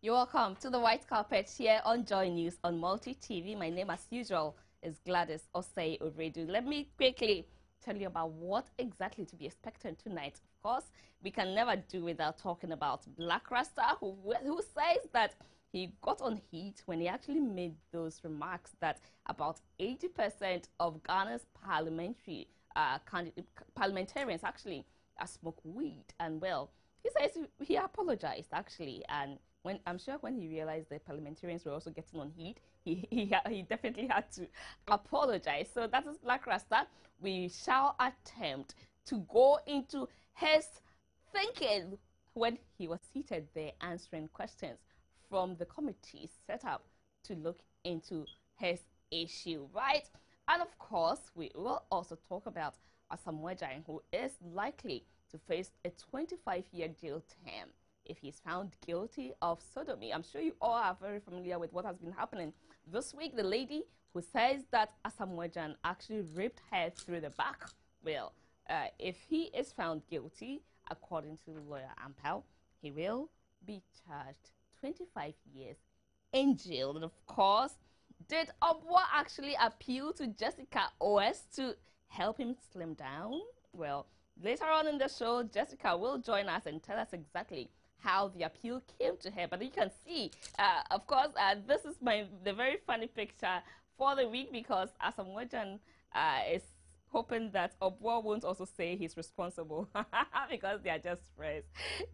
You're welcome to the White Carpet here on Joy News on Multi TV. My name, as usual, is Barima Osei Asare. Let me quickly tell you about what exactly to be expected tonight. Of course, we can never do without talking about Black Rasta, who says that he got on heat when he actually made those remarks that about 80% of Ghana's parliamentarians actually smoke weed. And well, he says he apologized actually, and I'm sure when he realized the parliamentarians were also getting on heat, he definitely had to apologize. So that is Black Rasta. We shall attempt to go into his thinking when he was seated there answering questions from the committee set up to look into his issue, right? And of course, we will also talk about Asamoah Gyan, who is likely to face a 25-year jail term if he's found guilty of sodomy. I'm sure you all are very familiar with what has been happening this week. The lady who says that Asamoah Gyan actually raped her through the back. Well, if he is found guilty, according to lawyer Ampaw, he will be charged 25 years in jail. And of course, did Appiah actually appeal to Jessica OS to help him slim down? Well, later on in the show, Jessica will join us and tell us exactly how the appeal came to her. But you can see, of course, this is the very funny picture for the week, because Asamoah Gyan is hoping that Appiah won't also say he's responsible because they are just friends.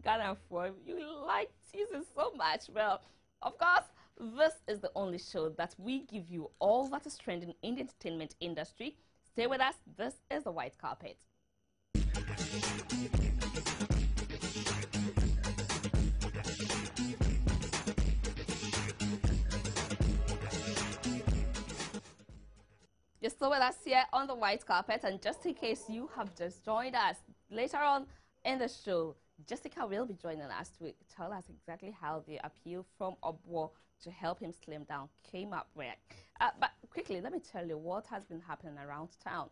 Ghana, you like teasing so much. Well, of course, this is the only show that we give you all that is trending in the entertainment industry. Stay with us. This is the White Carpet. You're still with us here on the White Carpet, and just in case you have just joined us, later on in the show, Jessica will be joining us to tell us exactly how the appeal from Appiah to help him slim down came up with. But quickly, let me tell you what has been happening around town.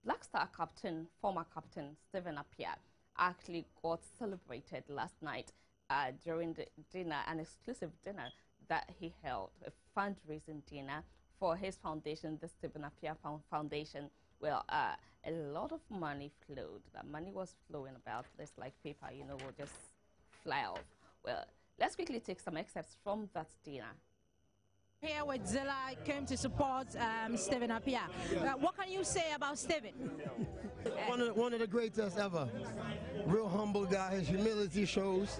Black Star captain, former captain Stephen Appiah, actually got celebrated last night during the dinner, an exclusive dinner that he held, a fundraising dinner for his foundation, the Stephen Appiah Foundation. Well, a lot of money flowed. That money was flowing about. This like paper, you know, will just fly off. Well, let's quickly take some excerpts from that dinner. Here with Zilla, came to support Stephen Appiah. What can you say about Stephen? One of the greatest ever. Real humble guy. His humility shows.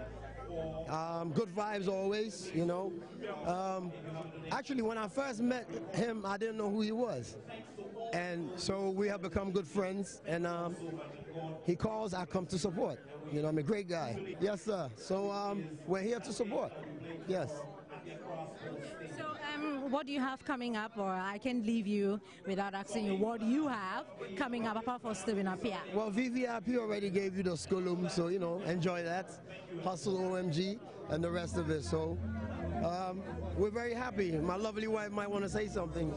Good vibes always, you know. Actually, when I first met him, I didn't know who he was. And so we have become good friends. And he calls, I come to support. You know, I'm a great guy. Yes, sir. So we're here to support. Yes. So what do you have coming up? Or I can leave you without asking you what you have coming up apart from Stephen Appiah. Well, VVIP already gave you the skulum, so, you know, enjoy that. Hustle OMG and the rest of it. So we're very happy. My lovely wife might want to say something.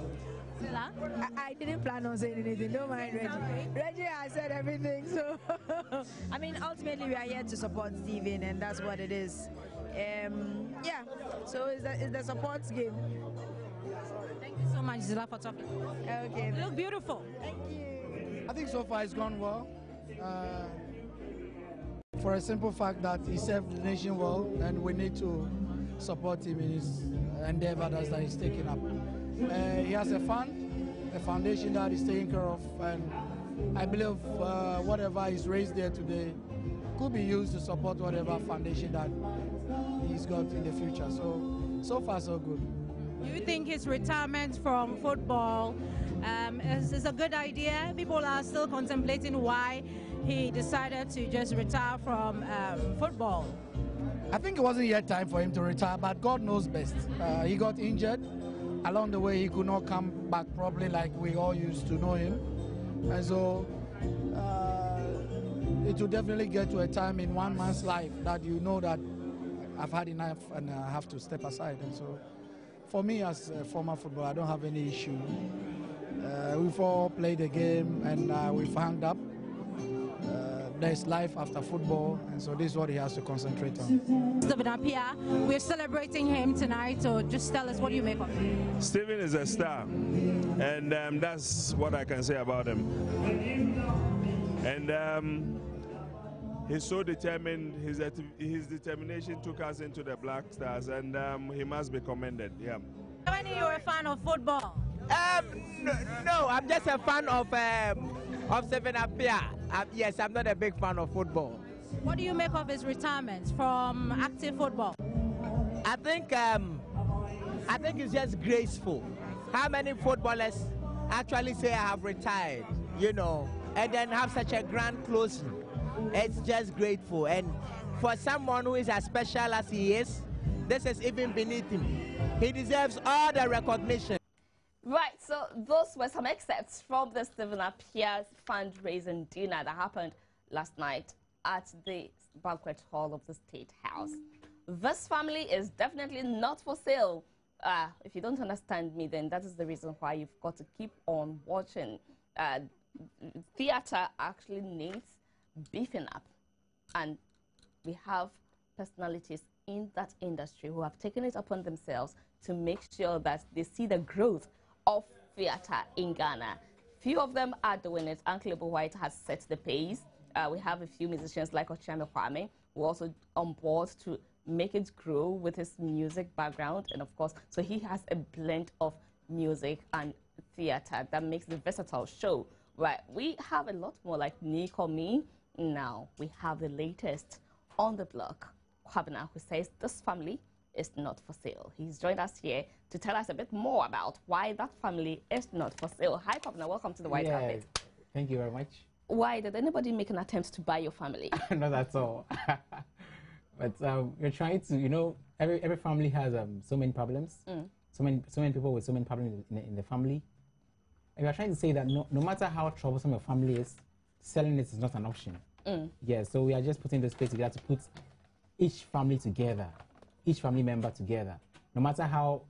I didn't plan on saying anything. Don't mind Reggie. Reggie has said everything. So, I mean, ultimately, we are here to support Stephen, and that's what it is. Yeah, so it's the support game. Thank you so much, Zila, for talking. Okay. You look beautiful. Thank you. I think so far it's gone well. For a simple fact that he served the nation well, and we need to support him in his endeavor that he's taking up. He has a fund, a foundation that he's taking care of, and I believe whatever is raised there today could be used to support whatever foundation that he's got in the future. So far so good. Do you think his retirement from football is a good idea? People are still contemplating why he decided to just retire from football. I think it wasn't yet time for him to retire, but God knows best. He got injured. Along the way, he could not come back properly like we all used to know him. And so it will definitely get to a time in one man's life that you know that I've had enough and I have to step aside. And so for me as a former footballer, I don't have any issue. We've all played the game and we've hung up. there's life after football, and so this is what he has to concentrate on. Stephen Appiah, we're celebrating him tonight, so just tell us what you make of him. Stephen is a star, and that's what I can say about him. And he's so determined. His determination took us into the Black Stars, and he must be commended. Yeah. How many you're a fan of football? No, I'm just a fan of Stephen Appiah. Yes, I'm not a big fan of football. What do you make of his retirement from active football? I think it's just graceful. How many footballers actually say I have retired, you know, and then have such a grand closing? It's just grateful. And for someone who is as special as he is, this is even beneath him. He deserves all the recognition. Right, so those were some excerpts from the Stephen Appiah's fundraising dinner that happened last night at the banquet hall of the State House. This family is definitely not for sale. If you don't understand me, then that is the reason why you've got to keep on watching. Theatre actually needs beefing up, and we have personalities in that industry who have taken it upon themselves to make sure that they see the growth of theatre in Ghana. Few of them are doing it. Uncle Ebu White has set the pace. We have a few musicians like Ochame Kwame who are also on board to make it grow with his music background, and of course, so he has a blend of music and theatre that makes the versatile show. Right, we have a lot more like Nikomi. Now we have the latest on the block, Kwabena, who says this family is not for sale. He's joined us here to tell us a bit more about why that family is not for sale. Hi, Kwabena, welcome to the White Carpet. Thank you very much. Why did anybody make an attempt to buy your family? Not at all. But we're trying to, you know, every family has so many problems. So many people with so many problems in the family. And we're trying to say that no matter how troublesome your family is, selling it is not an option. Yeah, so we are just putting this place together to put each family together, each family member together. No matter how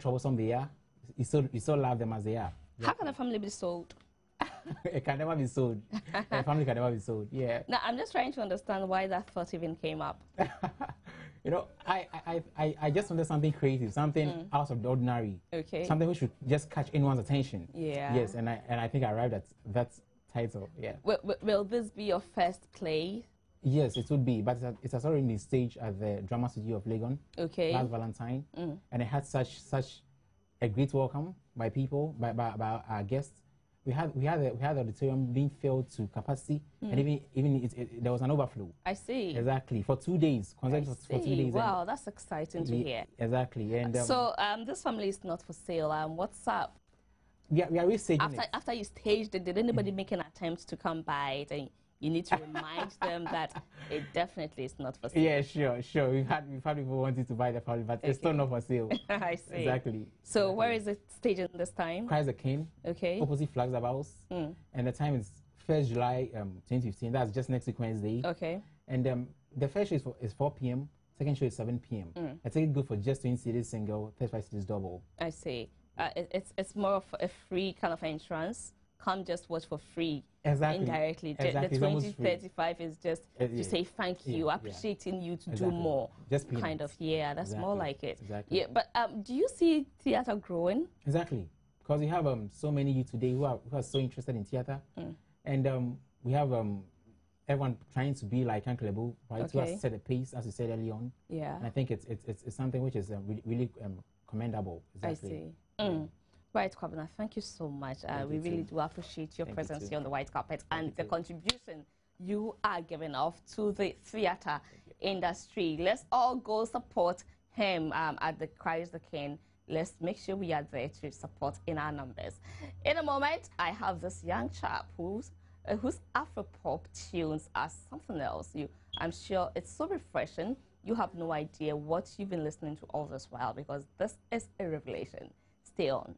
troublesome they are, you still love them as they are. How can a family be sold? It can never be sold. A family can never be sold. Yeah. Now, I'm just trying to understand why that thought even came up. You know, I just wanted something creative, something out of the ordinary. Okay. Something which should just catch anyone's attention. Yeah. Yes, and I think I arrived at that title. Yeah. Will this be your first play? Yes, it would be, but it has already been staged at the Drama Studio of Legon. Okay. Last Valentine, and it had such a great welcome by people, by our guests. We had the auditorium being filled to capacity, and even there was an overflow. I see. Exactly, for 2 days, consecutive for 2 days. Wow, that's exciting to hear. Exactly, and so this family is not for sale. What's up? We are restaging it. After you staged it, did anybody make an attempt to come by it? And you need to remind them that it definitely is not for sale. Yeah, sure. We've had people wanting to buy the family, but it's still not for sale. I see. Exactly. So where is it staging this time? Christ the King. Okay. Opposite Flags House. And the time is 1st July 2015. That's just next week Wednesday. Okay. And the first show is 4 p.m. Second show is 7 p.m. I think it's good for just 20 cities single, 35 cities double. I see. It's more of a free kind of entrance. Come just watch for free. Exactly. Indirectly. Exactly. The 2035 is just to say thank you, appreciating you to do more. Just kind of, that's more like it. Exactly. Yeah, but do you see theatre growing? Exactly. Because we have so many youth today who are so interested in theatre. And we have everyone trying to be like Uncle Ebu, right? Who has set a pace, as you said early on. Yeah. And I think it's something which is really commendable. Exactly. I see. Right, Kwabena, thank you so much. We really do appreciate your presence here on the White Carpet and the contribution you are giving off to the theatre industry. Let's all go support him at the Christ the King. Let's make sure we are there to support in our numbers. In a moment, I have this young chap whose Afro-pop tunes are something else. I'm sure it's so refreshing. You have no idea what you've been listening to all this while, because this is a revelation. Stay on.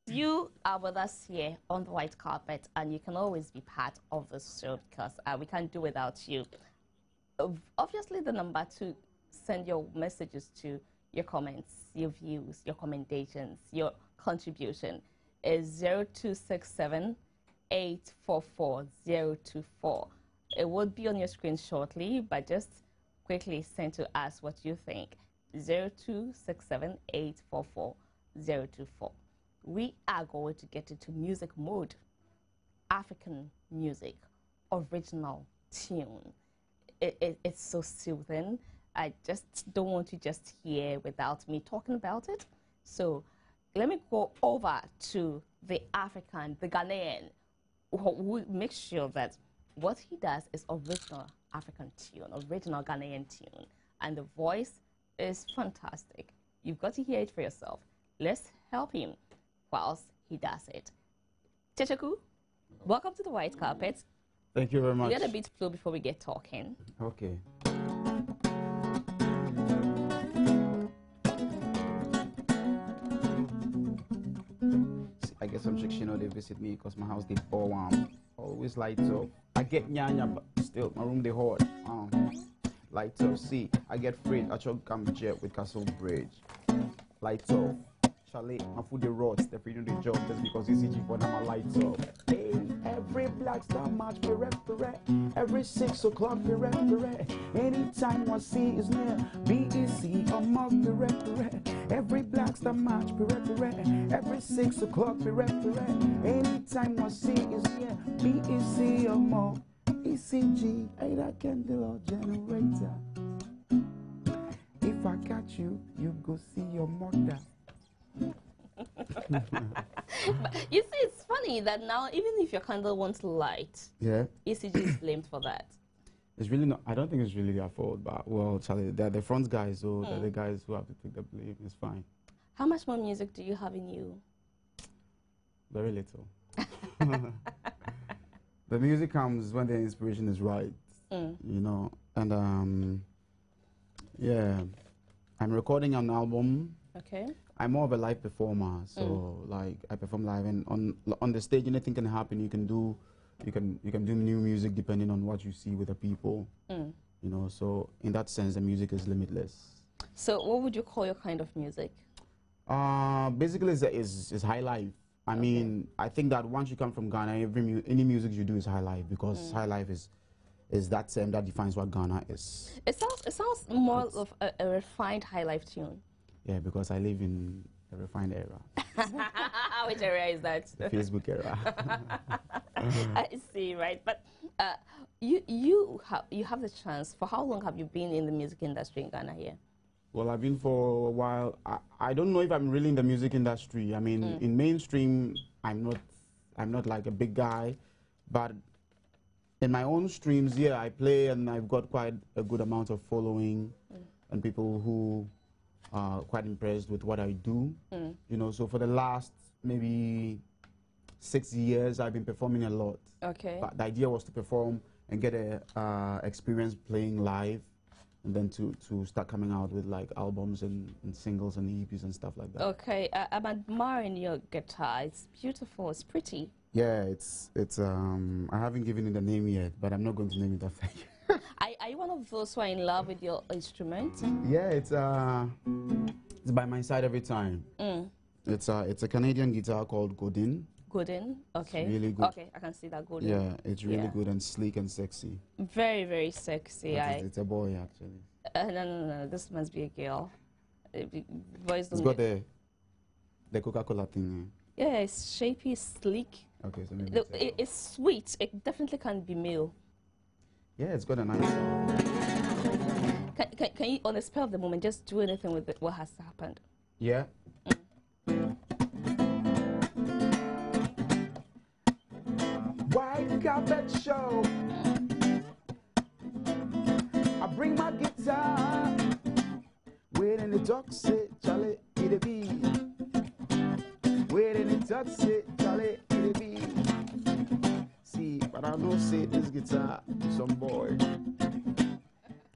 You are with us here on the White Carpet, and you can always be part of this show because we can't do without you. Obviously, the number to send your messages to, your comments, your views, your commendations, your contribution is 0267 844 024. It will be on your screen shortly, but just quickly send to us what you think. 0267 844 024. We are going to get into music mode. African music, original tune. It's so soothing. I just don't want to just hear without me talking about it. So let me go over to the African, the Ghanaian, who makes sure that what he does is original African tune, original Ghanaian tune. And the voice is fantastic. You've got to hear it for yourself. Let's help him whilst he does it. Checheku, welcome to the white carpet. Thank you very much. Let a beat flow before we get talking. Okay. I get some chicks, you know, they visit me because my house they pour warm. Always lights up. I get nyanya, but still my room they hot. Lights up. See, I get free. I chop jet with Castle Bridge. Lights off. Chalet, my food they rot. They're freedom the job just because ECG for them my lights up. Hey, every black star march we rep. Every 6 o'clock we rep. Anytime I see is near, BEC or mark we rep. Every black star march we rep. Every 6 o'clock we rep. Anytime I see is near, BEC or mark. ECG, ain't a candle or generator. If I catch you, you go see your mother. But you see, it's funny that now, even if your candle won't light, Yeah. ECG is blamed for that. It's really not, I don't think it's really their fault, but well, Charlie, they're the front guys, so they're the guys who have to take the blame. It's fine. How much more music do you have in you? Very little. The music comes when the inspiration is right, you know, and yeah, I'm recording an album. Okay. I'm more of a live performer, so like I perform live, and on the stage anything can happen. You can do new music depending on what you see with the people, you know. So in that sense, the music is limitless. So what would you call your kind of music? Basically, it's high life. I mean, I think that once you come from Ghana, any music you do is high life, because high life is that term that defines what Ghana is. It sounds more of a refined high life tune. Yeah, because I live in a refined era. Which area is that? The Facebook era. I see, right? But you have the chance. For how long have you been in the music industry in Ghana here? Well, I've been for a while. I don't know if I'm really in the music industry. I mean, in mainstream, I'm not like a big guy, but in my own streams, yeah, I play, and I've got quite a good amount of following, and people who are quite impressed with what I do. You know, so for the last maybe 6 years, I've been performing a lot. Okay. But the idea was to perform and get a experience playing live, and then to start coming out with like albums and singles and EPs and stuff like that. Okay, I'm admiring your guitar. It's beautiful. It's pretty. Yeah, it's I haven't given it a name yet, but I'm not going to name it after you. Are you one of those who are in love with your instrument? Yeah, it's by my side every time. It's a Canadian guitar called Godin. Godin, okay. It's really good. Okay, I can see that Godin. Yeah, it's really good and sleek and sexy. Very, very sexy. It's a boy, actually. No, this must be a girl. Boys don't. It's got the Coca-Cola thing. Yeah, it's shapy, sleek. Okay, so maybe it's sweet. It definitely can be male. Yeah, it's got a nice sound. Can you, on the spur of the moment, just do anything with what has happened? Yeah. White carpet show. I bring my guitar. Waiting the dog say, Charlie, it'll be. Waiting the dog say, Charlie, it'll be. See, but I don't say this guitar is some boy.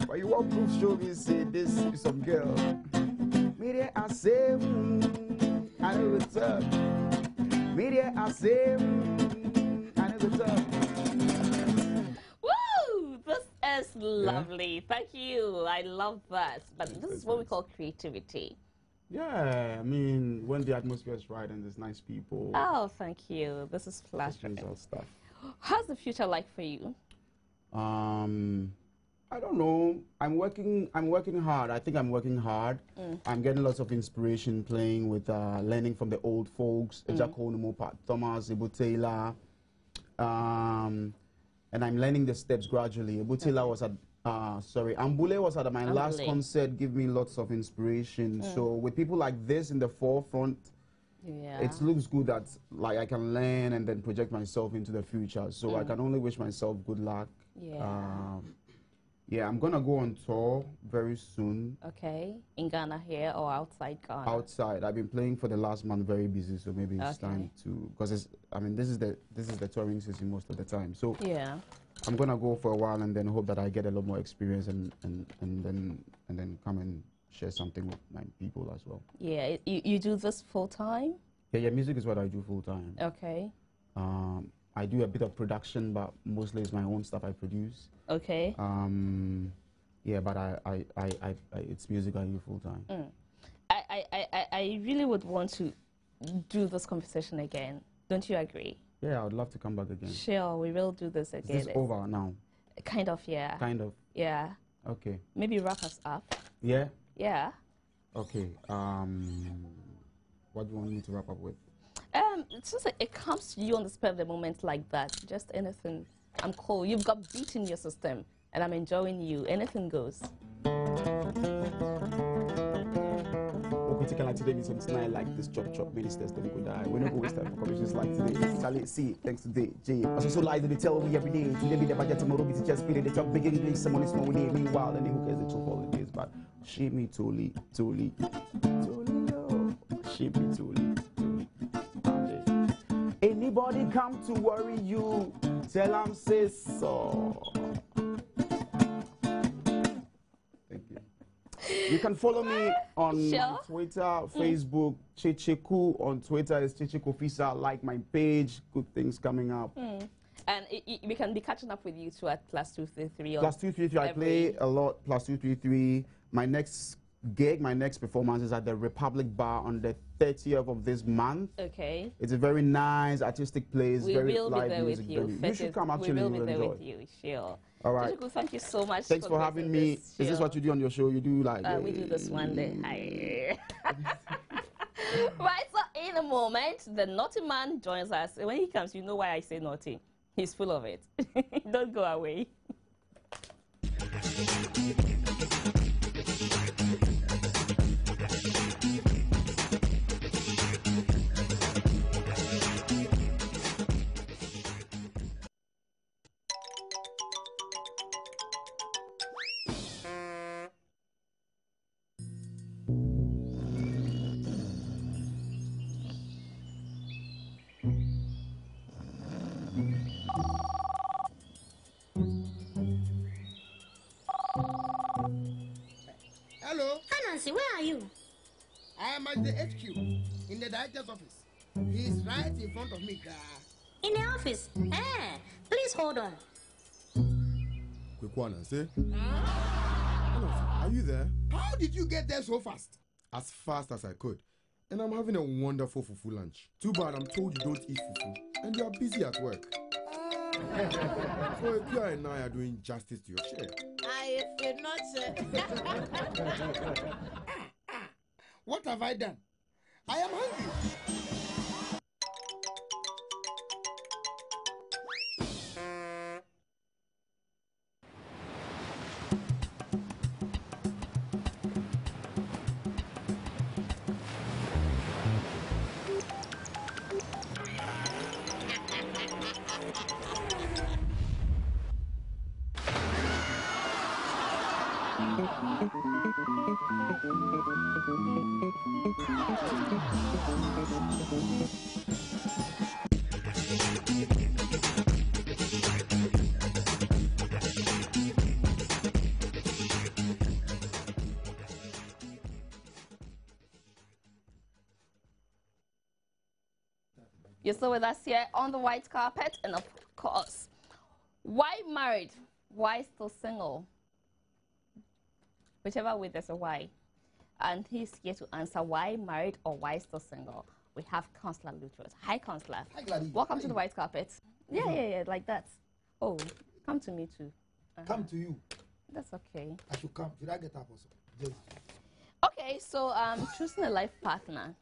But you won't prove show me say this is some girl. Media I say, I know what's up. Media I say, I know what's up. Woo! This is lovely. Thank you. I love that. But this is what we call creativity. Yeah, I mean, when the atmosphere is right and there's nice people. Oh, thank you. This is flattering. Stuff. How's the future like for you? I don't know. I'm working hard. I think I'm working hard. I'm getting lots of inspiration playing with learning from the old folks, Ejako Numopa, Thomas, Ibu Taylor. And I'm learning the steps gradually. Ibu Taylor was at Ambule was at my last concert, give me lots of inspiration. So with people like this in the forefront, it looks good that like I can learn and then project myself into the future. So I can only wish myself good luck. Yeah, I'm gonna go on tour very soon. Okay, in Ghana here or outside Ghana? Outside. I've been playing for the last month, very busy, so maybe it's time to, because this is the touring season most of the time. So yeah, I'm gonna go for a while and then hope that I get a lot more experience and then come and share something with my people as well. Yeah, you do this full time? Yeah, music is what I do full time. Okay. I do a bit of production, but mostly it's my own stuff I produce. Okay. Yeah, but I it's music I do full time. I really would want to do this conversation again. Don't you agree? Yeah, I would love to come back again. Sure, we will do this again. Is this over now? Kind of, yeah. Kind of. Yeah. Okay. Maybe wrap us up. Yeah. Yeah. Okay. What do you want me to wrap up with? It's just like it comes to you on the spur of the moment like that. Just anything. I'm cool. You've got beat in your system, and I'm enjoying you. Anything goes. Particularly today, it's not like this chop ministers that we could die. We're not going to waste time for commissions like today. Charlie, see, thanks today. Jay. I so lies they tell me every day. Today be the budget tomorrow be just spirit. They talk big English, someone is small day. Meanwhile, and who cares the truth holidays? But shame me totally. Shame me totally. Anybody come to worry you, tell them say so. Thank you. You can follow me on Twitter, Facebook, Chichiku. On Twitter is Chichiku Fisa. Like my page, good things coming up. And we can be catching up with you too at +233. +233. I play a lot. +233. My next gig, my next performance is at the Republic Bar on the 30th of this month. Okay. It's a very nice artistic place. We very will be there music, with you. You should come actually. We will be there enjoy. with you, sure. All right. Chichiku, thank you so much. Thanks for having me. Sure. Is this what you do on your show? You do like... we do this one day. Right, so in a moment, the naughty man joins us. When he comes, you know why I say naughty. He's full of it. Don't go away. Where are you? I am at the HQ, in the director's office. He is right in front of me. In the office? Please hold on. Quick one, say. Are you there? How did you get there so fast? As fast as I could. And I'm having a wonderful fufu lunch. Too bad I'm told you don't eat fufu, and you are busy at work. So Appiah and I are doing justice to your share. I feel not. What have I done? I am hungry. You're still with us here on the white carpet, and of course, why married Why still single? Whichever way, there's a why. And he's here to answer why married or why still single. We have Counselor Lutros. Hi, Counselor. Hi, Gladys. Welcome to the white carpet. Yeah, like that. Oh, come to me too. Come to you. That's okay. I should come. Should I get up also? Just... Okay, so choosing a life partner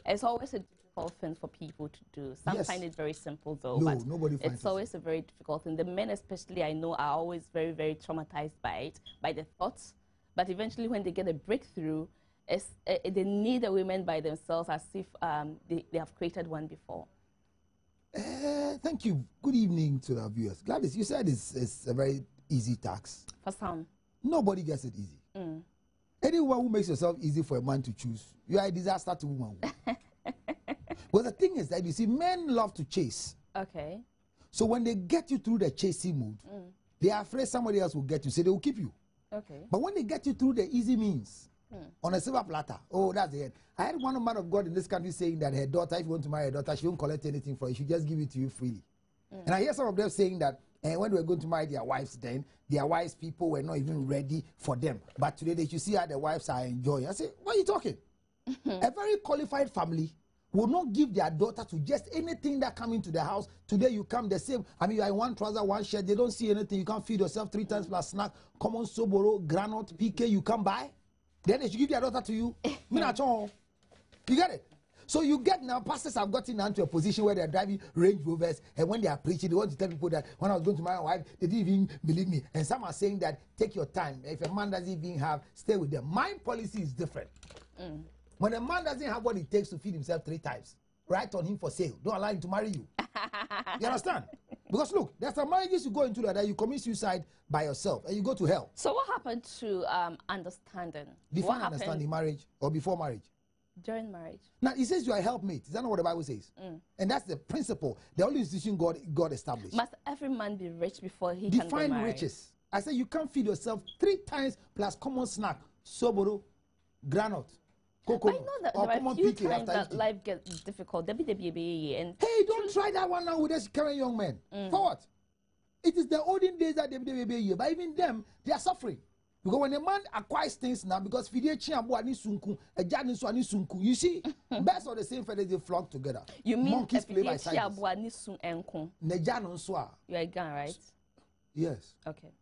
is always a difficult thing for people to do. Some find it very simple though. No, but nobody finds it's always a very difficult thing. The men especially I know are always very, very traumatized by it, by the thoughts. But eventually when they get a breakthrough, they need a woman by themselves as if they have created one before. Thank you. Good evening to our viewers. Gladys, you said it's a very easy task. For some. Nobody gets it easy. Anyone who makes yourself easy for a man to choose, you are a disaster to woman. But the thing is that, you see, men love to chase. Okay. So when they get you through the chasing mood, they are afraid somebody else will get you, so they will keep you. Okay. But when they get you through the easy means, on a silver platter, oh, that's the end. I had one man of God in this country saying that her daughter, if you want to marry her daughter, she won't collect anything for you. She just give it to you freely. And I hear some of them saying that when they were going to marry their wives then, their wives people were not even ready for them. But today they should see how the wives are enjoying. I say, what are you talking? A very qualified family will not give their daughter to just anything that come into the house. Today you come the same. I mean, you are in one trouser, one shirt. They don't see anything. You can't feed yourself 3 times plus snack. Common soboro, granite, PK, you come buy. Then they should give their daughter to you. Me not all. You get it? So you get now, pastors have gotten now to a position where they're driving Range Rovers, and when they are preaching, they want to tell people that when I was going to marry my wife, they didn't even believe me. And some are saying that take your time. If a man doesn't even have, stay with them. My policy is different. When a man doesn't have what it takes to feed himself 3 times, write on him for sale. Don't allow him to marry you. You understand? Because look, there's some marriages you go into that you commit suicide by yourself and you go to hell. So what happened to understanding? Define understanding marriage or before marriage? During marriage. Now, it says you are a helpmate. Is that not what the Bible says? And that's the principle, the only institution God established. Must every man be rich before he Define can get married? riches. I say you can't feed yourself 3 times plus common snack, soboro, granite, coconut, I know that or there are common a few PK times after that life gets difficult. And hey, don't try that one now with this current young men. For what? It is the olden days that but even them, they are suffering. Because when a man acquires things now, because you see, birds of the same feathers, they flock together. You mean monkeys play by sides? You are a gun, right? Yes. Okay.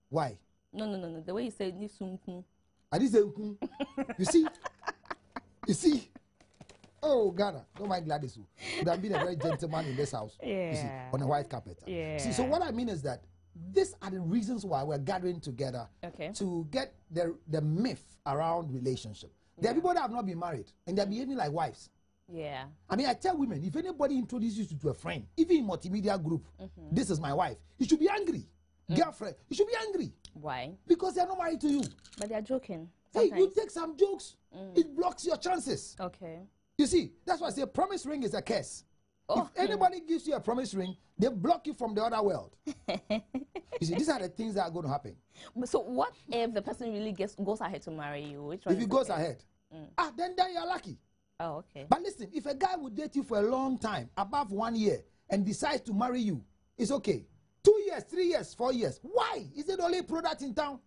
Why? No. The way you say nisunku. I didn't say you see? You see? Oh, Ghana. Don't mind Gladys. Would have been a very gentleman in this house. Yeah. You see, on a white carpet. Yeah. See, so what I mean is that these are the reasons why we're gathering together to get the myth around relationship. There are people that have not been married and they're behaving like wives. Yeah. I mean, I tell women, if anybody introduces you to a friend, even in multimedia group, this is my wife, you should be angry. Girlfriend, you should be angry. Why? Because they're not married to you. But they're joking. Hey, you take some jokes, it blocks your chances. Okay. You see, that's why I say promise ring is a curse. If anybody gives you a promise ring, they block you from the other world. You see, these are the things that are going to happen. So what if the person really goes ahead to marry you? Which one if he goes ahead, then you're lucky. Oh, okay. But listen, if a guy would date you for a long time, above 1 year, and decides to marry you, it's okay. 2 years, 3 years, 4 years. Why? Is it the only product in town?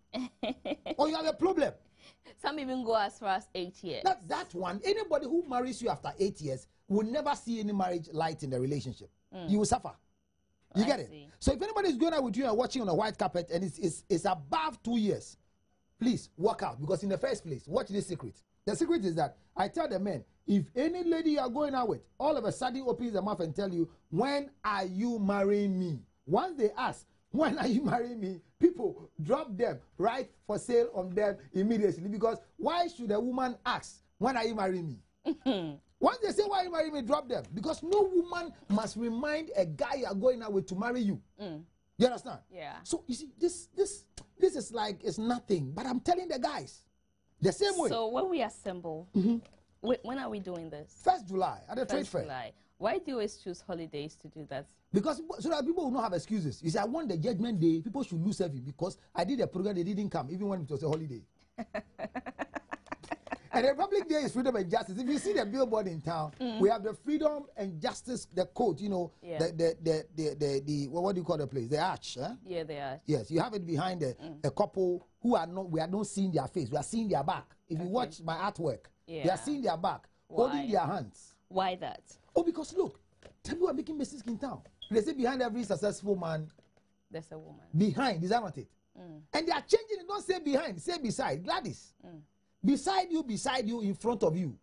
Or you have a problem? Some even go as far as 8 years. That one, anybody who marries you after 8 years will never see any marriage light in the relationship. You will suffer. You get it? So if anybody is going out with you and watching on a white carpet and it's above 2 years, please walk out. Because in the first place, watch this secret. The secret is that I tell the men, if any lady you are going out with, all of a sudden opens their mouth and tell you, when are you marrying me? Once they ask, when are you marrying me? People drop them right for sale on them immediately. Because why should a woman ask, when are you marrying me? Once they say, why are you marrying me, drop them. Because no woman must remind a guy you are going out with to marry you. You understand? Yeah. So you see, this is like, it's nothing. But I'm telling the guys, the same way. So when we assemble, when are we doing this? 1st July at the trade fair. July. Why do you always choose holidays to do that? Because so that people will not have excuses. You see, I want the judgment day. People should lose everything because I did a program, they didn't come, even when it was a holiday. And the Republic Day is freedom and justice. If you see the billboard in town, we have the freedom and justice, the quote, you know, the what do you call the place? The arch. Huh? Yeah, the arch. Yes, you have it behind a couple who are not, we are not seeing their face, we are seeing their back. If you watch my artwork, they are seeing their back, holding their hands. Why that? Oh, because look, people are making mistakes in town. They say behind every successful man, there's a woman. Behind, is that not it? And they are changing it, don't say behind, say beside. Gladys. Beside you, in front of you.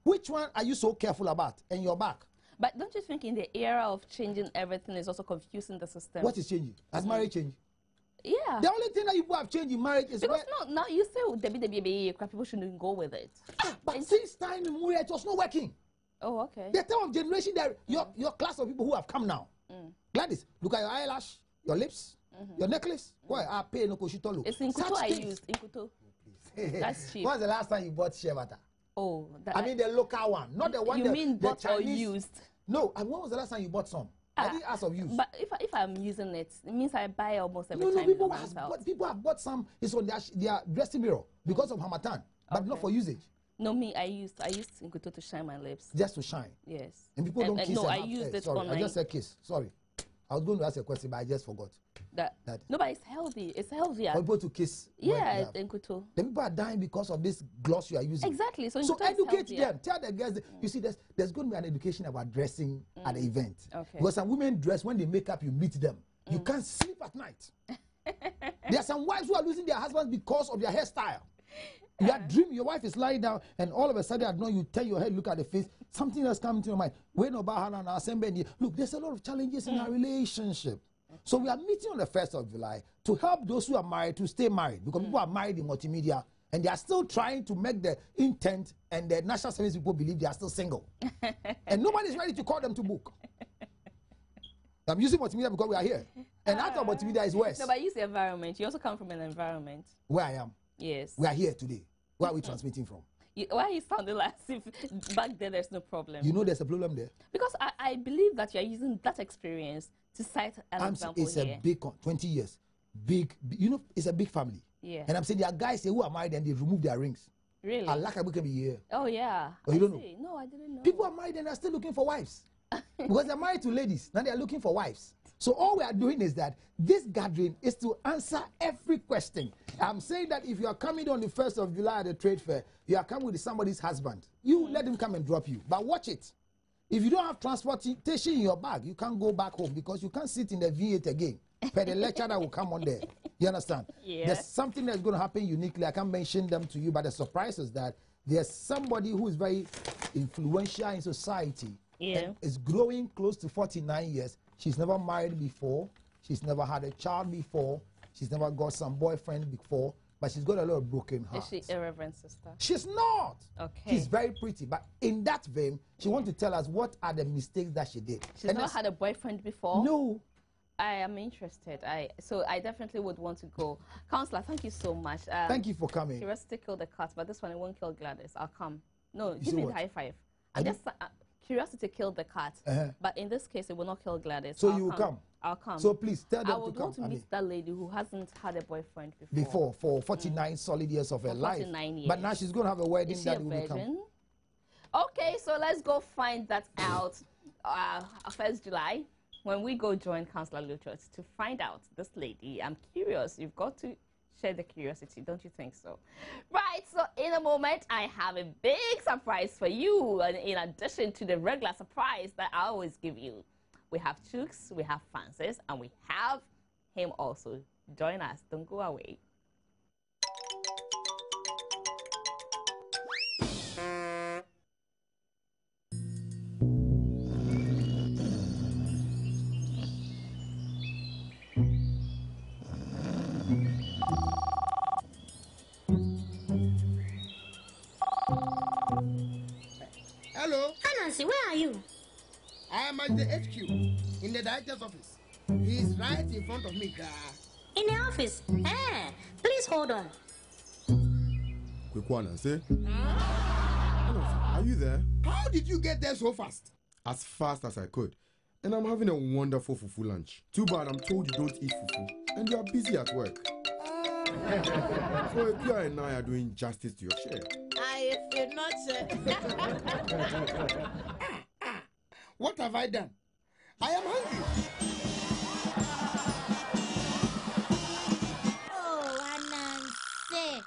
Which one are you so careful about? And your back? But don't you think in the era of changing everything is also confusing the system? What is changing? Has marriage changed? Yeah. The only thing that you have changed in marriage is because now you say the people shouldn't go with it. But since time immemorial, it was not working. Oh, okay. The time of generation that your class of people who have come now. Gladys, look at your eyelash, your lips, your necklace. Why? Appiah no koshitolo. It's in Kuto I used. In Kuto. That's cheap. When was the last time you bought shea butter? Oh, I mean the local one, not the one. You mean bought or used? No. And when was the last time you bought some? I didn't ask of use. But if I'm using it, it means I buy almost every time. People have bought some. It's on their dressing mirror because of Hamatan, but not for usage. No, me, I used Nkuto to shine my lips. Just to shine? Yes. And people don't kiss. No, I used it sorry, on I just said kiss. Sorry. I was going to ask a question, but I just forgot. That. No, but it's healthy. It's healthier. For people to kiss. Yeah, Nkuto. The people are dying because of this gloss you are using. Exactly. So educate them. Tell the girls. You see, there's going to be an education about dressing at the event. Okay. Because some women dress, when they make up, you meet them. You can't sleep at night. There are some wives who are losing their husbands because of their hairstyle. You are dreaming, your wife is lying down, and all of a sudden, I know you turn your head, look at the face, something else comes to your mind. Look, there's a lot of challenges in our relationship. So we are meeting on the 1st of July to help those who are married to stay married, because people are married in multimedia, and they are still trying to make the intent, and the national service people believe they are still single. And nobody is ready to call them to book. I'm using multimedia because we are here. And after multimedia is worse. No, but use the environment. You also come from an environment. Where I am. Yes. We are here today. Where are we transmitting from? Why are you sounding like if back there there's no problem? You know there's a problem there? Because I believe that you're using that experience to cite an example it's here. A big, 20 years, big, you know, it's a big family. Yeah. And I'm saying there are guys who are married and they remove their rings. Really? Allah can be here. Oh, yeah. Oh, you don't know? No, I didn't know. People are married and they're still looking for wives. Because they're married to ladies. Now they're looking for wives. So all we are doing is that this gathering is to answer every question. I'm saying that if you are coming on the 1st of July at the trade fair, you are coming with somebody's husband. You let him come and drop you. But watch it. If you don't have transportation in your bag, you can't go back home because you can't sit in the V8 again. Per the lecture that will come on there. You understand? Yeah. There's something that's going to happen uniquely. I can't mention them to you, but the surprise is that there's somebody who is very influential in society. Yeah. And is growing close to 49 years. She's never married before. She's never had a child before. She's never got some boyfriend before. But she's got a lot of broken hearts. Is she a reverend sister? She's not. Okay. She's very pretty. But in that vein, she wants to tell us what are the mistakes that she did. She's never had a boyfriend before? No. I am interested. So I definitely would want to go. Counselor, thank you so much. Thank you for coming. Curiosity killed the cat, but this one, it won't kill Gladys. I'll come. No, give me the high five. Curiosity killed the cat, but in this case, it will not kill Gladys. So you will come? I'll come. So please tell them to come. I would want to meet that lady who hasn't had a boyfriend before for 49 solid years of her life. 49 years. But now she's going to have a wedding. Is she a virgin? Okay, so let's go find that out 1st July when we go join Councillor Luchot to find out this lady. I'm curious. You've got to share the curiosity, don't you think so? Right, so in a moment, I have a big surprise for you, in addition to the regular surprise that I always give you. We have Chooks, we have Francis, and we have him also. Join us, don't go away. Hello? Anansi, where are you? I am at the HQ, in the director's office. He is right in front of me. In the office? Please hold on. Quick one, Nancy. Are you there? How did you get there so fast? As fast as I could. And I'm having a wonderful fufu lunch. Too bad I'm told you don't eat fufu. And you are busy at work. So Appiah and I are doing justice to your share. I if you're not. What have I done? I am hungry. Oh, Anansi.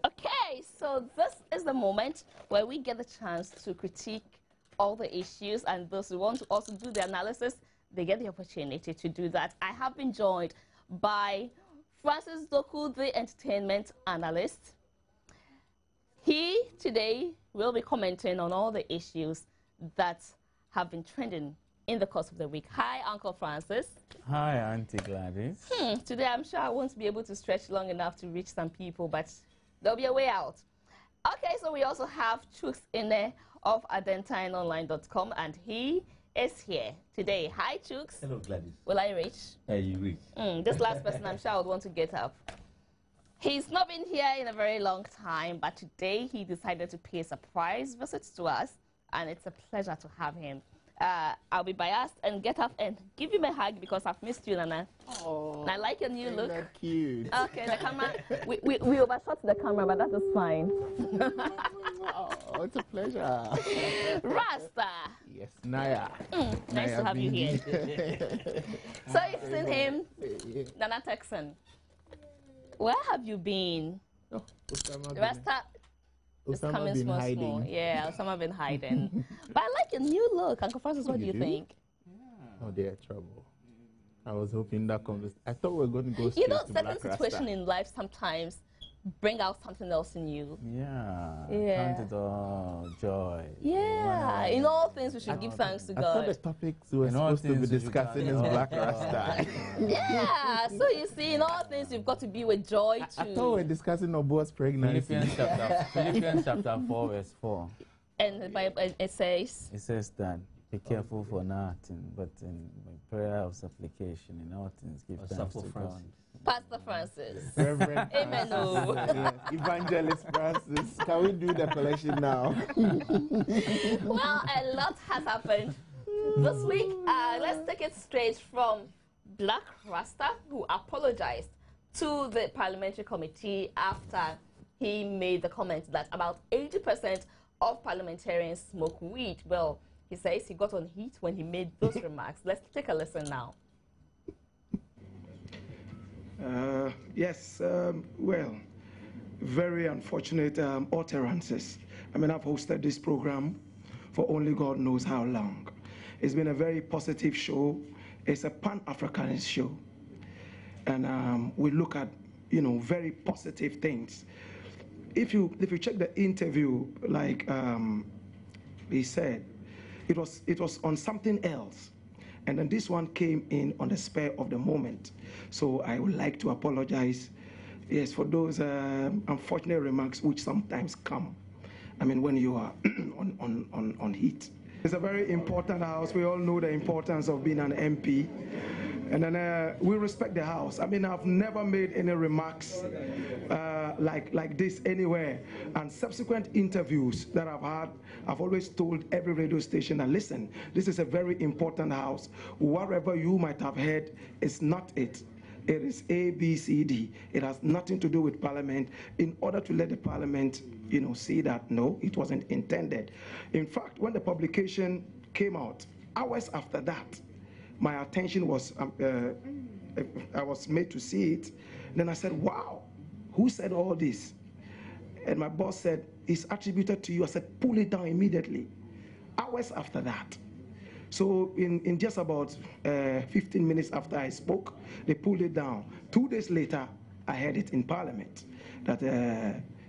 Okay, so this is the moment where we get the chance to critique all the issues, and those who want to also do the analysis, they get the opportunity to do that. I have been joined by Francis Doku, the entertainment analyst. He today will be commenting on all the issues that have been trending in the course of the week. Hi, Uncle Francis. Hi, Auntie Gladys. Today I'm sure I won't be able to stretch long enough to reach some people, but there'll be a way out. Okay, so we also have Chuks Ine of adentineonline.com, and he is here today. Hi, Chuks. Hello, Gladys. Will I reach? You reach. This last person I'm sure I would want to get up. He's not been here in a very long time, but today he decided to pay a surprise visit to us, and it's a pleasure to have him. I'll be biased and get up and give him a hug because I've missed you, Nana. Oh, and I like your new look. That cute. Okay, the camera. we overshot the camera, but that is fine. Oh, it's a pleasure. Rasta. Yes, Naya. Nice to have you here. So you've seen him, Nana Texan. Where have you been? Rasta is coming small. Yeah, Osama been hiding. But I like your new look. Uncle Francis, what do you think? Oh, they're trouble. I was hoping that conversation. I thought we were going to go straight You know, to certain Black situations Rasta. in life sometimes bring out something else in you. Yeah. Count it all joy. Yeah. In all things, we should give thanks to I thought the God. topics we were supposed to be discussing is Black Rasta. Yeah. So you see, in all things, you've got to be with joy too. I thought we were discussing Obo's pregnancy. Philippians chapter 4, verse 4. And the Bible, it says? It says that be careful for nothing, but in prayer of supplication, in all things, give thanks to God. Pastor Francis. Reverend Amen. Francis, yes. Evangelist Francis. Can we do the collection now? Well, a lot has happened this week. Let's take it straight from Black Rasta, who apologized to the parliamentary committee after he made the comment that about 80% of parliamentarians smoke weed. Well, he says he got on heat when he made those remarks. Let's take a listen now. Yes, well, very unfortunate utterances. I mean, I've hosted this program for only God knows how long. It's been a very positive show. It's a Pan-Africanist show. And we look at, you know, very positive things. If you check the interview, like he said, it was on something else. And then this one came in on the spur of the moment. So I would like to apologize, yes, for those unfortunate remarks which sometimes come. I mean, when you are on heat. It's a very important house. We all know the importance of being an MP. And then we respect the house. I mean, I've never made any remarks like this anywhere. And subsequent interviews that I've had, I've always told every radio station that, listen, this is a very important house. Whatever you might have heard is not it. It is A, B, C, D. It has nothing to do with Parliament, in order to let the Parliament, you know, see that, no, it wasn't intended. In fact, when the publication came out, hours after that, my attention was, I was made to see it. Then I said, wow, who said all this? And my boss said, it's attributed to you. I said, pull it down immediately. Hours after that. So in just about 15 minutes after I spoke, they pulled it down. 2 days later, I heard it in Parliament that,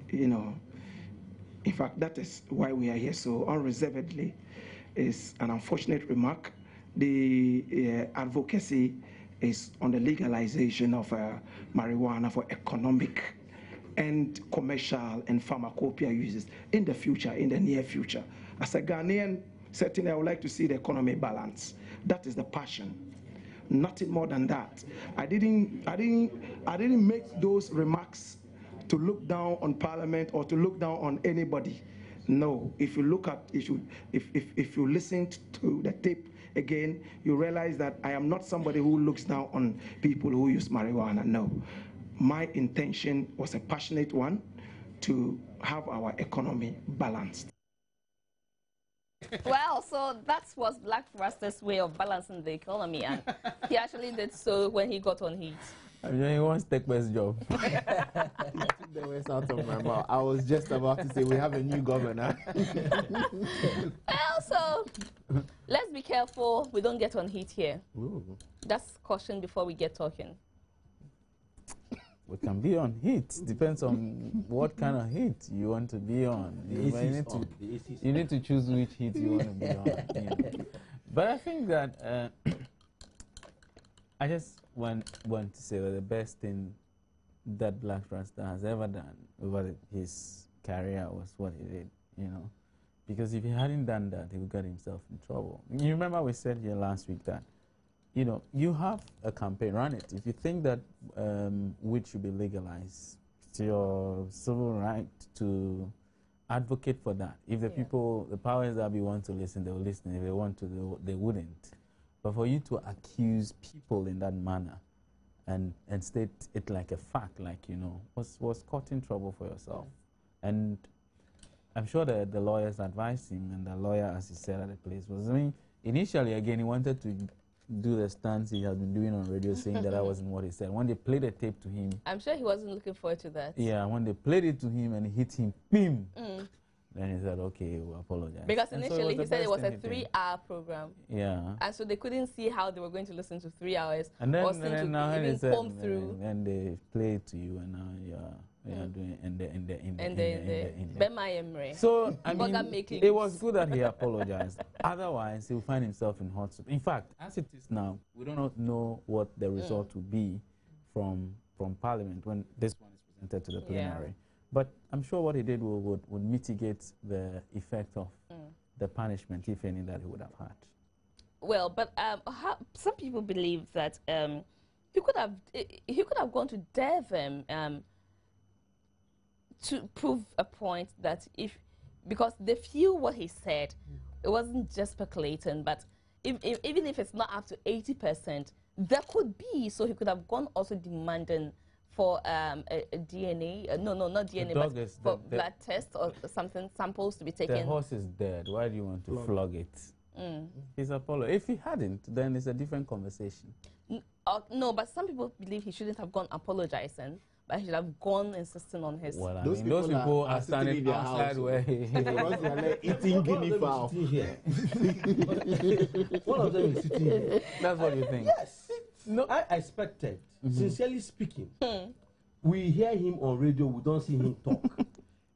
you know, in fact, that is why we are here so unreservedly. It's an unfortunate remark. The advocacy is on the legalization of marijuana for economic and commercial and pharmacopoeia uses in the future, in the near future. As a Ghanaian, certainly I would like to see the economy balance. That is the passion. Nothing more than that. I didn't make those remarks to look down on Parliament or to look down on anybody. No. If you look at, if you listen to the tape again, you realize that I am not somebody who looks down on people who use marijuana. No. My intention was a passionate one, to have our economy balanced. Well, so that was Black Rasta's way of balancing the economy, and he actually did so when he got on heat. I mean, he wants to take my job. He took the words out of my mouth. I was just about to say we have a new governor. Well, so let's be careful we don't get on heat here. Ooh. That's caution before we get talking. We can be on heat. Depends on what kind of heat you want to be on. You need to choose which heat you want to be on. Yeah. But I think that I just want to say that the best thing that Black Rasta has ever done over his career was what he did, you know. Because if he hadn't done that, he would get himself in trouble. You remember we said here last week that, you know, you have a campaign, run it. If you think that weed should be legalized, it's your civil right to advocate for that. If the people, the powers that be want to listen, they will listen. If they want to, they wouldn't. But for you to accuse people in that manner and state it like a fact, like, you know, was caught in trouble for yourself. And I'm sure that the lawyers advised him, and the lawyer, as he said at the place, was, I mean, initially, again, he wanted to do the stance he has been doing on radio, saying that wasn't what he said. When they played the tape to him, I'm sure he wasn't looking forward to that. Yeah, when they played it to him and hit him, bim, then he said, okay, we'll apologize. Because initially he said it was a 3-hour program. Yeah. And so they couldn't see how they were going to listen to 3 hours. And then, or now they said, and they play it to you, and now you're doing in the Bema Emre. So I mean, it was good that he apologized. Otherwise, he'll find himself in hot soup. In fact, as it is now, we do not know what the result will be from Parliament when this one is presented to the plenary. But I'm sure what he did would mitigate the effect of the punishment, if any, that he would have had. Well, but some people believe that he could have gone to dare them to prove a point that because they feel what he said, it wasn't just speculating, but even if it's not up to 80%, there could be. So he could have gone also demanding for a DNA, no, not DNA, but for blood test or something, samples to be taken. The horse is dead. Why do you want to flog it? His apology. If he hadn't, then it's a different conversation. No, but some people believe he shouldn't have gone apologizing, but he should have gone insisting on his. Well, those people are standing outside where he eating guinea fowl. One of them is sitting here. That's what you think? Yes. No, I expected, sincerely speaking, we hear him on radio, we don't see him talk.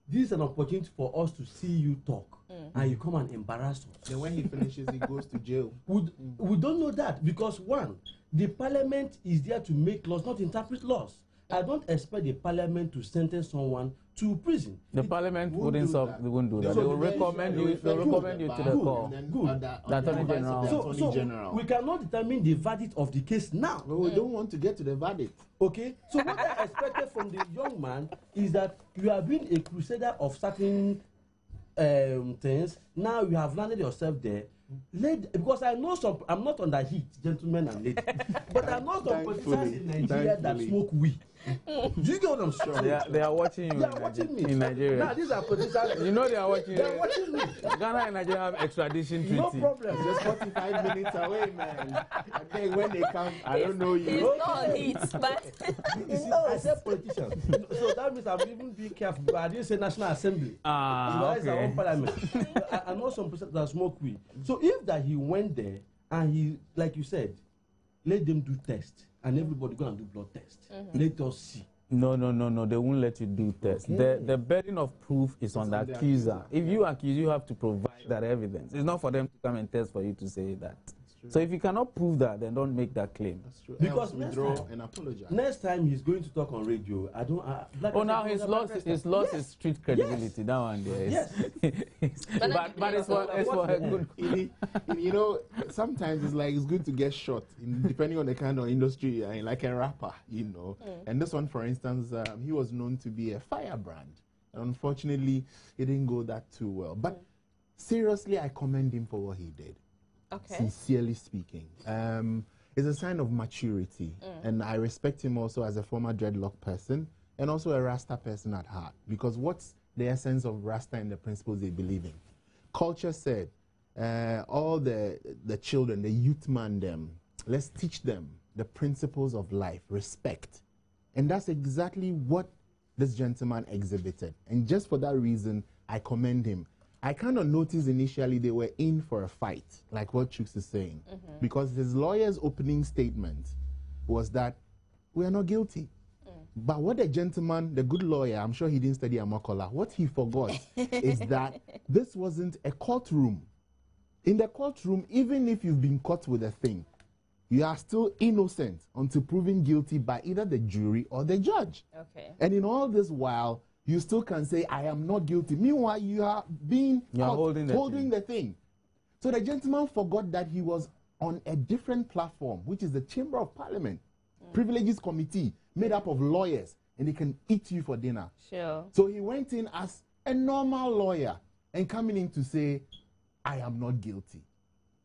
This is an opportunity for us to see you talk, and you come and embarrass us. Then when he finishes, he goes to jail. We don't know that because, one, the parliament is there to make laws, not interpret laws. I don't expect the parliament to sentence someone to prison. The parliament wouldn't do that. They will recommend you. They will recommend you to the court. Good. The Attorney General. So we cannot determine the verdict of the case now. Well, we don't want to get to the verdict. Okay. So what I expected from the young man is that you have been a crusader of certain things. Now you have landed yourself there. Because I know I'm not on the heat, gentlemen and ladies, but I know some politicians in Nigeria that smoke weed. Do you get what I'm saying? They are watching you. They are watching me in Nigeria. Now these are politicians. You know they are watching you. They are watching me. Ghana and Nigeria have extradition treaty. No problem. Just 45 minutes away, man. I think when they come, I don't know you. He's not on heat, but I said politicians. So that means I'm even being careful. But I didn't say National Assembly. It's our own parliament. I know some people that smoke weed. So if that he went there and he, like you said, let them do test and everybody go and do blood test. Let us see. No. They won't let you do tests. The burden of proof is on the accuser. If you accuse, you have to provide that evidence. It's not for them to come and test for you to say that. So if you cannot prove that, then don't make that claim. That's true. Because withdraw and apologize. Next time he's going to talk on radio, I don't. Now he's lost his street credibility. Yes. That one there. Yes. but it's for a good. You know, sometimes it's like it's good to get shot, depending on the kind of industry you're in, like a rapper, you know. And this one, for instance, he was known to be a firebrand. And unfortunately, it didn't go that too well. But seriously, I commend him for what he did. Okay. Sincerely speaking, it's a sign of maturity, and I respect him also as a former dreadlock person and also a Rasta person at heart, because what's the essence of Rasta and the principles they believe in? Culture said, all the children, the youth man them, let's teach them the principles of life, respect, and that's exactly what this gentleman exhibited, and just for that reason, I commend him. I kind of noticed initially they were in for a fight, like what Chooks is saying, because his lawyer's opening statement was that we are not guilty. But what the gentleman, the good lawyer, I'm sure he didn't study Amakola, what he forgot is that this wasn't a courtroom. In the courtroom, even if you've been caught with a thing, you are still innocent until proven guilty by either the jury or the judge. Okay. And in all this while, you still can say, I am not guilty. Meanwhile, you are being holding the thing. So the gentleman forgot that he was on a different platform, which is the Chamber of Parliament, Privileges Committee, made up of lawyers, and they can eat you for dinner. Sure. So he went in as a normal lawyer and coming in to say, I am not guilty.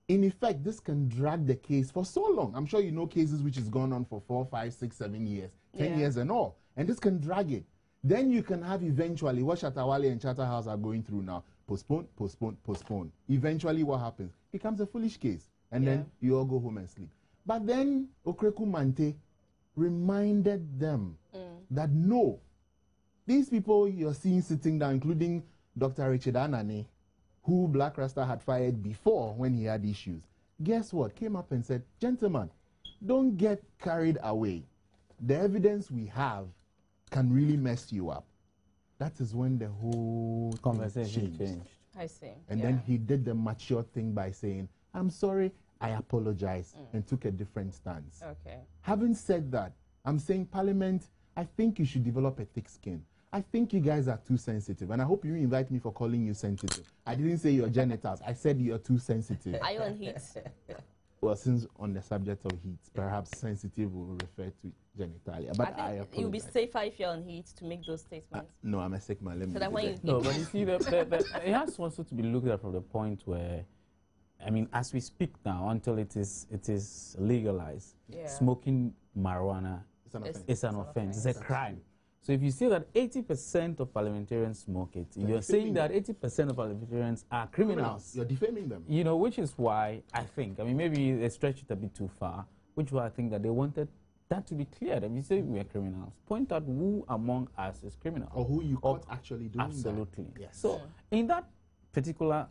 In effect, this can drag the case for so long. I'm sure you know cases which has gone on for 4, 5, 6, 7 years, 10 years and all. And this can drag it. Then you can have eventually what Shatawale and Charterhouse are going through now. Postpone, postpone, postpone. Eventually what happens? It becomes a foolish case. And then you all go home and sleep. But then Okreku Mante reminded them that no, these people you're seeing sitting down, including Dr. Richard Anane, who Black Rasta had fired before when he had issues, guess what? Came up and said, gentlemen, don't get carried away. The evidence we have can really mess you up. That is when the whole conversation changed. I see. And then he did the mature thing by saying, I'm sorry, I apologize, and took a different stance. Okay. Having said that, I'm saying Parliament, I think you should develop a thick skin. I think you guys are too sensitive, and I hope you invite me for calling you sensitive. I didn't say your genitals. I said you're too sensitive. Are you on heat? Well, since on the subject of heat, perhaps sensitive will refer to genitalia. But I apologize. You'll be safer if you're on heat to make those statements. No, I'm a sick man. Let me no, but you see, it has also to be looked at from the point where, I mean, as we speak now, until it is legalized, smoking marijuana is an offense. It's a crime. So if you say that 80% of parliamentarians smoke it, you're saying that 80% of parliamentarians are criminals. You're defaming them. You know, which is why I think, I mean, maybe they stretched it a bit too far, which is why I think that they wanted that to be cleared. If you say we are criminals, point out who among us is criminal. Or who you caught actually doing absolutely. That. Yes. So in that particular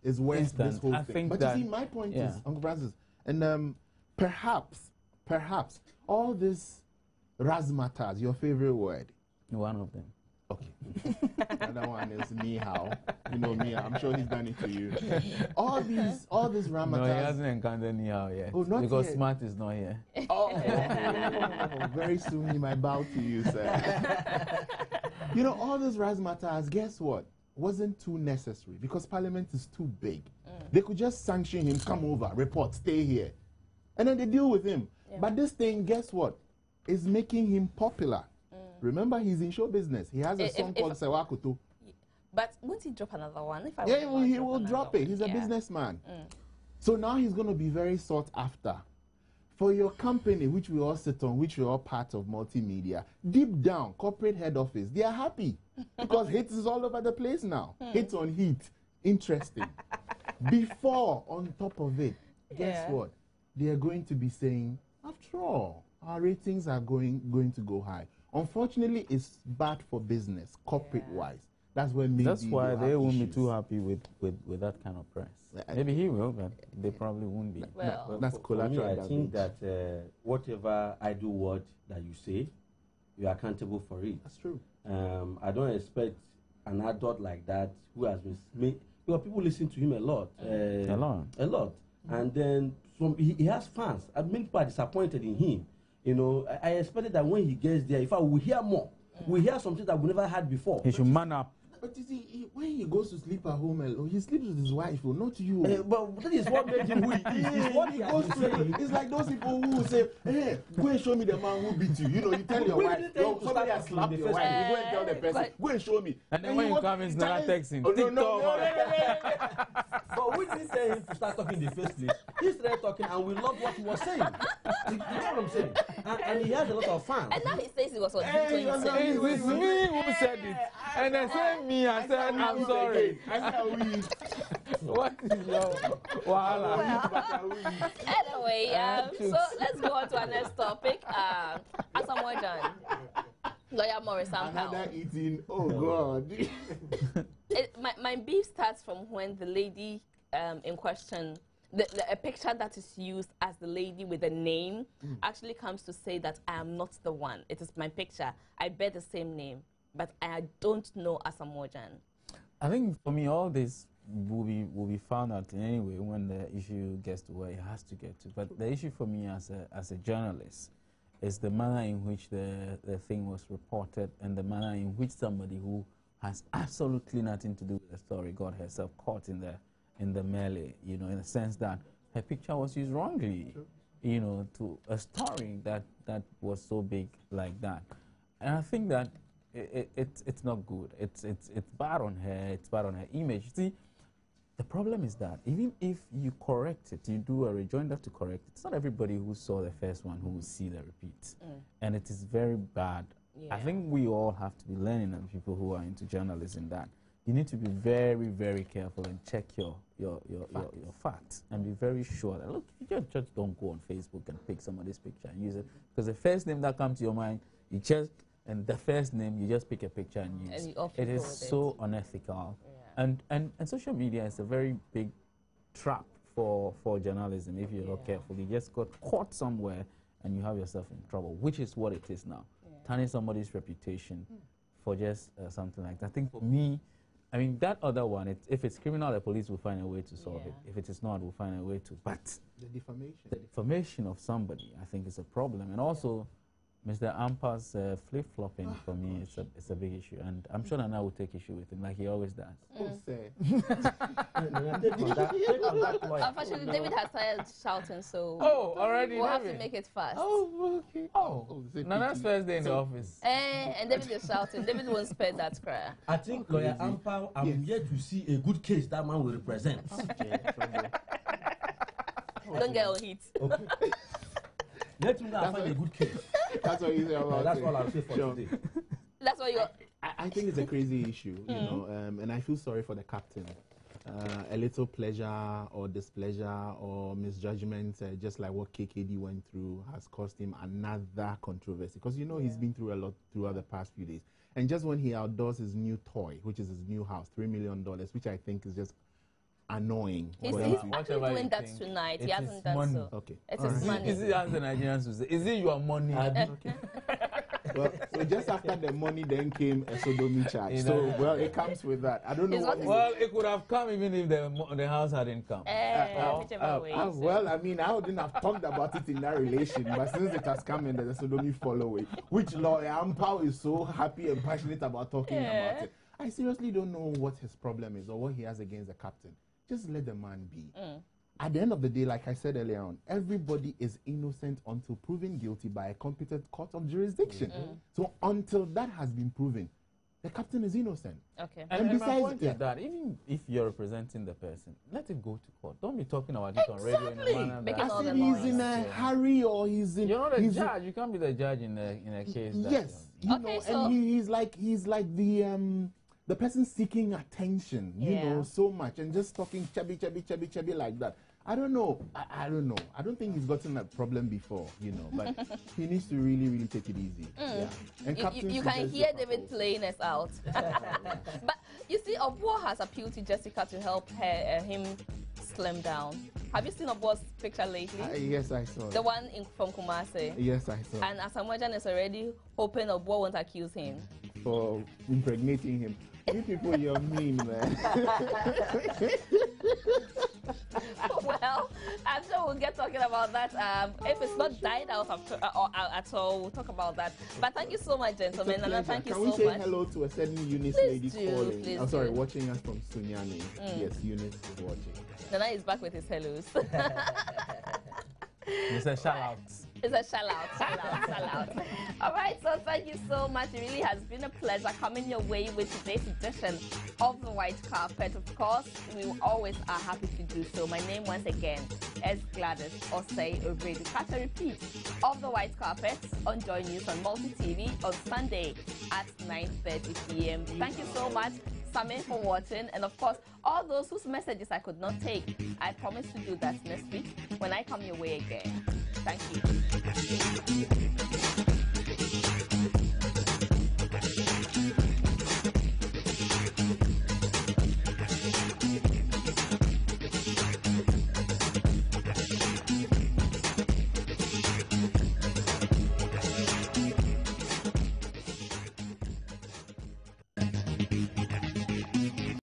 is where this whole I thing. think but that, you see, my point is, Uncle Francis, and perhaps all this razzmatazz, your favorite word? One of them. Okay. The other one is ni hao. You know me, I'm sure he's done it to you. All this razzmatazz. No, he hasn't encountered ni hao yet. Oh, not because yet. Smart is not here. Oh, very soon he might bow to you, sir. You know, all this razzmatazz, guess what? Wasn't too necessary because Parliament is too big. They could just sanction him, come over, report, stay here. And then they deal with him. Yeah. But this thing, guess what? Is making him popular. Remember, he's in show business. He has a song called Sewakutu. But won't he drop another one? If I he will drop it. He's a businessman. So now he's going to be very sought after. for your company, which we all sit on, which we're all part of multimedia, deep down, corporate head office, they are happy because hate is all over the place now. Hate on heat. Interesting. Before, on top of it, guess what? They are going to be saying, after all, our ratings are going to go high. Unfortunately, it's bad for business, corporate-wise. That's when maybe that's why they won't be too happy with that kind of press. Maybe he will, but they probably won't be. Well, that's collateral I damage. think that whatever idle word that you say, you're accountable for it. That's true. I don't expect an adult like that who has been made. Because people listen to him a lot. A lot. And then he has fans. I mean, people are disappointed in him. You know, I expected that when he gets there, in fact, we hear more. We hear something that we never had before. He should man up. But you see, when he goes to sleep at home alone, he sleeps with his wife, not you. But that is what made him who he is. It's what he goes through. It's like those people who say, hey, go and show me the man who beat you. You know, you tell your wife, somebody has slapped your wife. You go and tell the person, go and show me. And then when you come, it's not texting. But we didn't tell him to start talking in the first place. He started talking and we loved what he was saying. You know what I'm saying? And he has a lot of fans. And now he says he was on Twitter. It's me who said it. And then said me, I said, I'm sorry. What is your Anyway, so let's go on to our next topic. Asamoah lawyer Maurice Ampaw. Another eating, oh God. My beef starts from when the lady in question, a picture that is used as the lady with a name actually comes to say that I am not the one. It is my picture. I bear the same name, but I don't know Asamoah. I think for me, all this will be found out in any way when the issue gets to where it has to get to. But the issue for me as a journalist is the manner in which the thing was reported and the manner in which somebody who has absolutely nothing to do with the story got herself caught in the melee, you know, in the sense that her picture was used wrongly, you know, to a story that was so big like that. And I think that it's not good. It's bad on her. It's bad on her image. See, the problem is that even if you correct it, you do a rejoinder to correct it, it's not everybody who saw the first one who will see the repeat. And it is very bad. I think we all have to be learning, and people who are into journalism, that you need to be very, very careful and check your facts and be very sure that, look, you just don't go on Facebook and pick somebody's picture and use it. Because the first name that comes to your mind, you check, and the first name, you just pick a picture and use. It is so unethical. And social media is a very big trap for journalism if you're not careful. You just got caught somewhere and you have yourself in trouble, which is what it is now. Tarnish somebody's reputation for just something like that. I think for me, I mean, that other one, if it's criminal, the police will find a way to solve it. If it is not, we'll find a way to. But the defamation of somebody, I think, is a problem. And also, Mr. Ampaw's flip-flopping for me is a big issue, and I'm sure Nana will take issue with him like he always does. Unfortunately, David has started shouting, so already we'll have to make it fast. Okay. Nana's first day in the office. And David is shouting. David won't spare that cry. I think Lawyer Ampaw, I'm yet to see a good case that man will represent. Don't get on heat. Okay. Let me find a good case. That's what you say about That's all I'll say for today. That's what you're... I think it's a crazy issue, you know, and I feel sorry for the captain. A little pleasure or displeasure or misjudgment, just like what KKD went through, has caused him another controversy. Because, you know, he's been through a lot throughout the past few days. And just when he outdoors his new toy, which is his new house, $3 million, which I think is just annoying. He's actually doing that tonight. He hasn't done so. Okay. It's his money. Is it as the Nigerians will say? Is it your money? Okay. Well, so just after the money, then came a sodomy charge. So, well, it comes with that. I don't know what. Well, it could have come even if the house hadn't come. Well, I mean, I wouldn't have talked about it in that relation, but since it has come in, the sodomy follow it, which Lawyer Ampaw is so happy and passionate about talking about it. I seriously don't know what his problem is or what he has against the captain. Just let the man be. At the end of the day, like I said earlier on, everybody is innocent until proven guilty by a competent court of jurisdiction. So until that has been proven, The captain is innocent. Okay. And besides, my point is that even if you're representing the person, let it go to court. Don't be talking about it on radio in a manner that as if he's in a hurry or he's in. You're not a judge. You can't be the judge in a case. Yes, you know, and he's like the person seeking attention, you know, so much and just talking chubby like that. I don't know. I don't know. I don't think he's gotten a problem before, you know, but he needs to really take it easy. Yeah. And you can hear David playing us out. But you see, Ampaw has appealed to Jessica to help him slim down. Have you seen Ampaw's picture lately? Yes, I saw. The one from Kumasi. Yes, I saw. And Asamoah is already hoping Ampaw won't accuse him for impregnating him. You people, you're mean, man. Well, I'm sure we'll get talking about that. If it's not died out at all, we'll talk about that. But thank you so much, gentlemen. And thank you so much. Can we say hello to a certain Eunice lady calling? I'm sorry, watching us from Sunyani. Yes, Eunice is watching. Nana is back with his hellos. It's a shout out. It's a shout out. All right, so thank you so much. It really has been a pleasure coming your way with today's edition of the White Carpet. Of course, we always are happy to do so. My name once again is Gladys Osei Asare. Catch a repeat of the White Carpet on Joy News on Multi TV on Sunday at 9:30 p.m. Thank you so much, Sammy, for watching, and of course, all those whose messages I could not take. I promise to do that next week when I come your way again. Thank you.